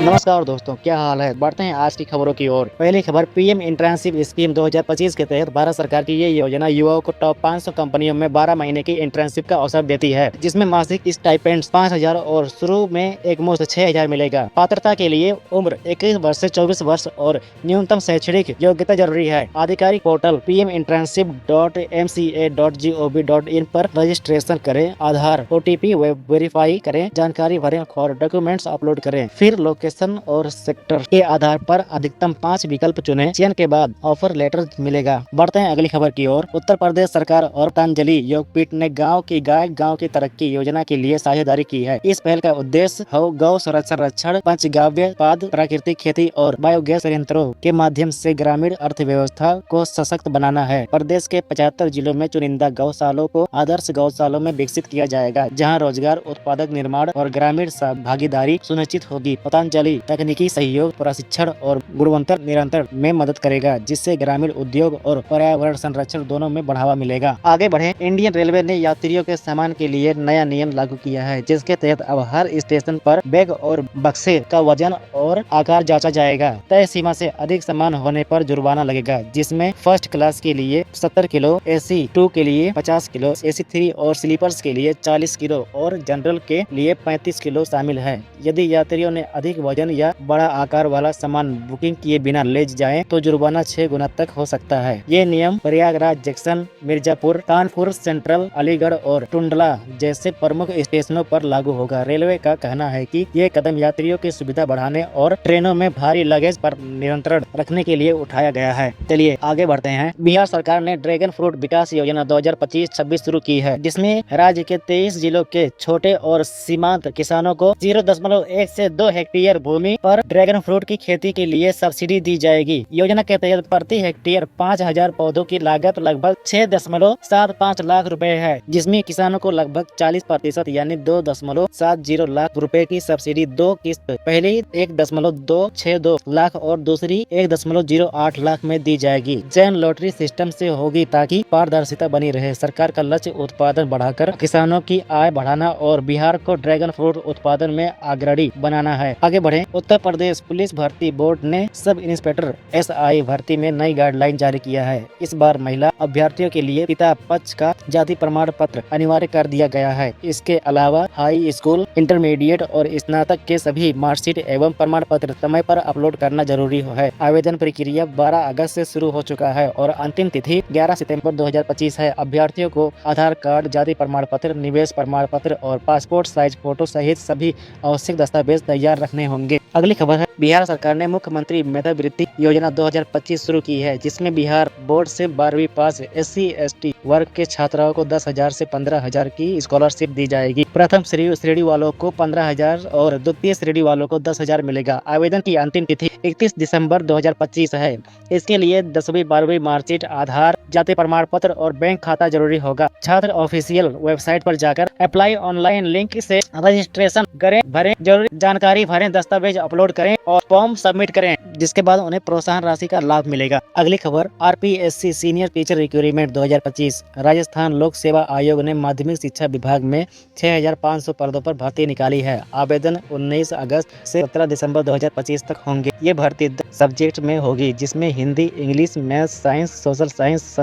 नमस्कार दोस्तों, क्या हाल है। बढ़ते हैं आज की खबरों की ओर। पहली खबर, पीएम इंटर्नशिप स्कीम 2025 के तहत भारत सरकार की ये योजना युवाओं को टॉप 500 कंपनियों में 12 महीने की इंटर्नशिप का अवसर देती है, जिसमें मासिक स्टाइपेंड 5,000 और शुरू में एक मुश्त 6,000 मिलेगा। पात्रता के लिए उम्र 21 वर्ष से 24 वर्ष और न्यूनतम शैक्षणिक योग्यता जरूरी है। आधिकारिक पोर्टल pminternship.mca.gov.in पर रजिस्ट्रेशन करें, आधार OTP वेरीफाई करें, जानकारी भरें और डॉक्यूमेंट्स अपलोड करें। फिर लोकेशन और सेक्टर के आधार पर अधिकतम 5 विकल्प चुनें। चयन के बाद ऑफर लेटर मिलेगा। बढ़ते हैं अगली खबर की ओर। उत्तर प्रदेश सरकार और पतंजलि योगपीठ ने गांव की गाय गांव की तरक्की योजना के लिए साझेदारी की है। इस पहल का उद्देश्य गौ संरक्षण, पंचगव्य उत्पाद, प्राकृतिक खेती और बायोगैस संयंत्रों के माध्यम से ग्रामीण अर्थव्यवस्था को सशक्त बनाना है। प्रदेश के 75 जिलों में चुनिंदा गौशालों को आदर्श गौशालों में विकसित किया जाएगा, जहाँ रोजगार, उत्पादक निर्माण और ग्रामीण भागीदारी सुनिश्चित होगी। पतंजलि तकनीकी सहयोग, प्रशिक्षण और गुणवत्ता निरंतर में मदद करेगा, जिससे ग्रामीण उद्योग और पर्यावरण संरक्षण दोनों में बढ़ावा मिलेगा। आगे बढ़े। इंडियन रेलवे ने यात्रियों के सामान के लिए नया नियम लागू किया है, जिसके तहत अब हर स्टेशन पर बैग और बक्से का वजन और आकार जांचा जाएगा। तय सीमा से अधिक सामान होने पर जुर्माना लगेगा, जिसमें फर्स्ट क्लास के लिए 70 किलो, AC2 के लिए 50 किलो, AC3 और स्लीपर्स के लिए 40 किलो और जनरल के लिए 35 किलो शामिल है। यदि यात्रियों ने अधिक वजन या बड़ा आकार वाला सामान बुकिंग किए बिना ले जाएं, तो जुर्माना 6 गुना तक हो सकता है। ये नियम प्रयागराज जंक्शन, मिर्जापुर, कानपुर सेंट्रल, अलीगढ़ और टुंडला जैसे प्रमुख स्टेशनों पर लागू होगा। रेलवे का कहना है कि ये कदम यात्रियों की सुविधा बढ़ाने और ट्रेनों में भारी लगेज पर नियंत्रण रखने के लिए उठाया गया है। चलिए आगे बढ़ते हैं। बिहार सरकार ने ड्रैगन फ्रूट विकास योजना 2025-26 शुरू की है, जिसमें राज्य के 23 जिलों के छोटे और सीमांत किसानों को 0.1 से 2 हेक्टेयर भूमि पर ड्रैगन फ्रूट की खेती के लिए सब्सिडी दी जाएगी। योजना के तहत प्रति हेक्टेयर 5,000 पौधों की लागत लगभग 6.75 लाख रुपए है, जिसमें किसानों को लगभग 40% यानी 2.70 लाख रुपए की सब्सिडी 2 किस्त, पहली 1.262 लाख और दूसरी 1.08 लाख में दी जाएगी। चयन लॉटरी सिस्टम से होगी ताकि पारदर्शिता बनी रहे। सरकार का लक्ष्य उत्पादन बढ़ाकर किसानों की आय बढ़ाना और बिहार को ड्रैगन फ्रूट उत्पादन में अग्रणी बनाना है। आगे बढ़े। उत्तर प्रदेश पुलिस भर्ती बोर्ड ने सब इंस्पेक्टर SI भर्ती में नई गाइडलाइन जारी किया है। इस बार महिला अभ्यर्थियों के लिए पिता पक्ष का जाति प्रमाण पत्र अनिवार्य कर दिया गया है। इसके अलावा हाई स्कूल, इंटरमीडिएट और स्नातक के सभी मार्कशीट एवं प्रमाण पत्र समय पर अपलोड करना जरूरी है। आवेदन प्रक्रिया 12 अगस्त से शुरू हो चुका है और अंतिम तिथि 11 सितंबर 2025 है। अभ्यर्थियों को आधार कार्ड, जाति प्रमाण पत्र, निवेश प्रमाण पत्र और पासपोर्ट साइज फोटो सहित सभी आवश्यक दस्तावेज तैयार रखने होंगे। अगली खबर है। बिहार सरकार ने मुख्यमंत्री मेधावृत्ति योजना 2025 शुरू की है, जिसमें बिहार बोर्ड से 12वीं पास SC/ST वर्ग के छात्राओं को 10,000 से 15,000 की स्कॉलरशिप दी जाएगी। प्रथम श्रेणी वालों को 15,000 और द्वितीय श्रेणी वालों को 10,000 मिलेगा। आवेदन की अंतिम तिथि 31 दिसंबर 2025 है। इसके लिए 10वीं 12वीं मार्कशीट, आधार, जाति प्रमाण पत्र और बैंक खाता जरूरी होगा। छात्र ऑफिशियल वेबसाइट पर जाकर अप्लाई ऑनलाइन लिंक से रजिस्ट्रेशन करें, भरें जरूरी जानकारी भरें, दस्तावेज अपलोड करें और फॉर्म सबमिट करें, जिसके बाद उन्हें प्रोत्साहन राशि का लाभ मिलेगा। अगली खबर। RPSC senior teacher recruitment 2025। Rajasthan लोक सेवा आयोग ने माध्यमिक शिक्षा विभाग में 6,500 पदों पर भर्ती निकाली है। आवेदन 19 अगस्त से 17 दिसंबर 2025 तक होंगे। ये भर्ती सब्जेक्ट में होगी, जिसमें Hindi, English, maths, science, social science,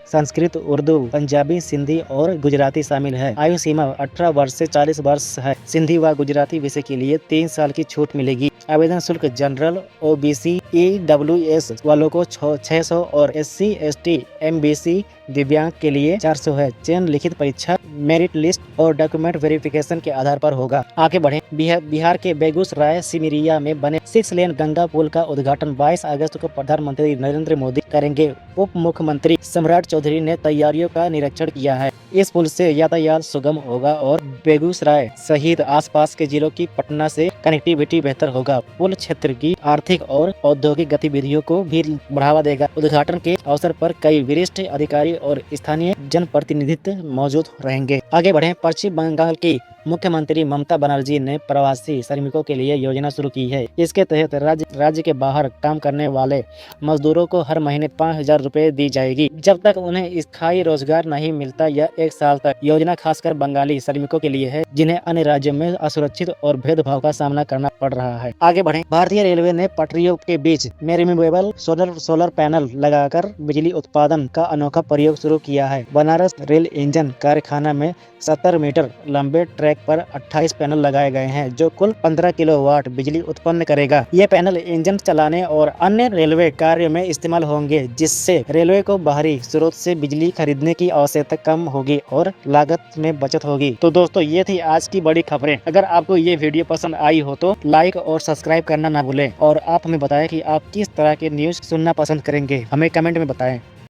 Sanskrit, Urdu, Punjabi, Sindhi और गुजराती शामिल है। आयु सीमा 18 वर्ष से 40 वर्ष है। सिंधी व गुजराती विषय के लिए 3 साल की छूट मिलेगी। आवेदन शुल्क जनरल, OBC, EWS वालों को 600 और SC/ST, MBC दिव्यांग के लिए 400 है। चयन लिखित परीक्षा, मेरिट लिस्ट और डॉक्यूमेंट वेरिफिकेशन के आधार पर होगा। आगे बढ़े। बिहार के बेगूसराय सिमरिया में बने 6 लेन गंगा पुल का उद्घाटन 22 अगस्त को प्रधानमंत्री नरेंद्र मोदी करेंगे। उप मुख्यमंत्री सम्राट चौधरी ने तैयारियों का निरीक्षण किया है। इस पुल से यातायात सुगम होगा और बेगूसराय सहित आसपास के जिलों की पटना से कनेक्टिविटी बेहतर होगा। पुल क्षेत्र की आर्थिक और औद्योगिक गतिविधियों को भी बढ़ावा देगा। उद्घाटन के अवसर पर कई वरिष्ठ अधिकारी और स्थानीय जनप्रतिनिधित्व मौजूद रहेंगे। आगे बढ़े। पश्चिम बंगाल की मुख्यमंत्री ममता बनर्जी ने प्रवासी श्रमिकों के लिए योजना शुरू की है। इसके तहत राज्य के बाहर काम करने वाले मजदूरों को हर महीने 5,000 रुपए दी जाएगी जब तक उन्हें स्थायी रोजगार नहीं मिलता या 1 साल तक। योजना खासकर बंगाली श्रमिकों के लिए है जिन्हें अन्य राज्यों में असुरक्षित और भेदभाव का सामना करना पड़ रहा है। आगे बढ़ें। भारतीय रेलवे ने पटरियों के बीच में रिमूवेबल सोलर पैनल लगाकर बिजली उत्पादन का अनोखा प्रयोग शुरू किया है। बनारस रेल इंजन कारखाना में 70 मीटर लंबे ट्रैक पर 28 पैनल लगाए गए हैं जो कुल 15 किलोवाट बिजली उत्पन्न करेगा। ये पैनल इंजन चलाने और अन्य रेलवे कार्य में इस्तेमाल होंगे जिससे रेलवे को बाहरी स्रोत से बिजली खरीदने की आवश्यकता कम होगी और लागत में बचत होगी। तो दोस्तों ये थी आज की बड़ी खबरें। अगर आपको ये वीडियो पसंद आई हो तो लाइक और सब्सक्राइब करना ना भूलें और आप हमें बताएं कि आप किस तरह के न्यूज सुनना पसंद करेंगे, हमें कमेंट में बताएं।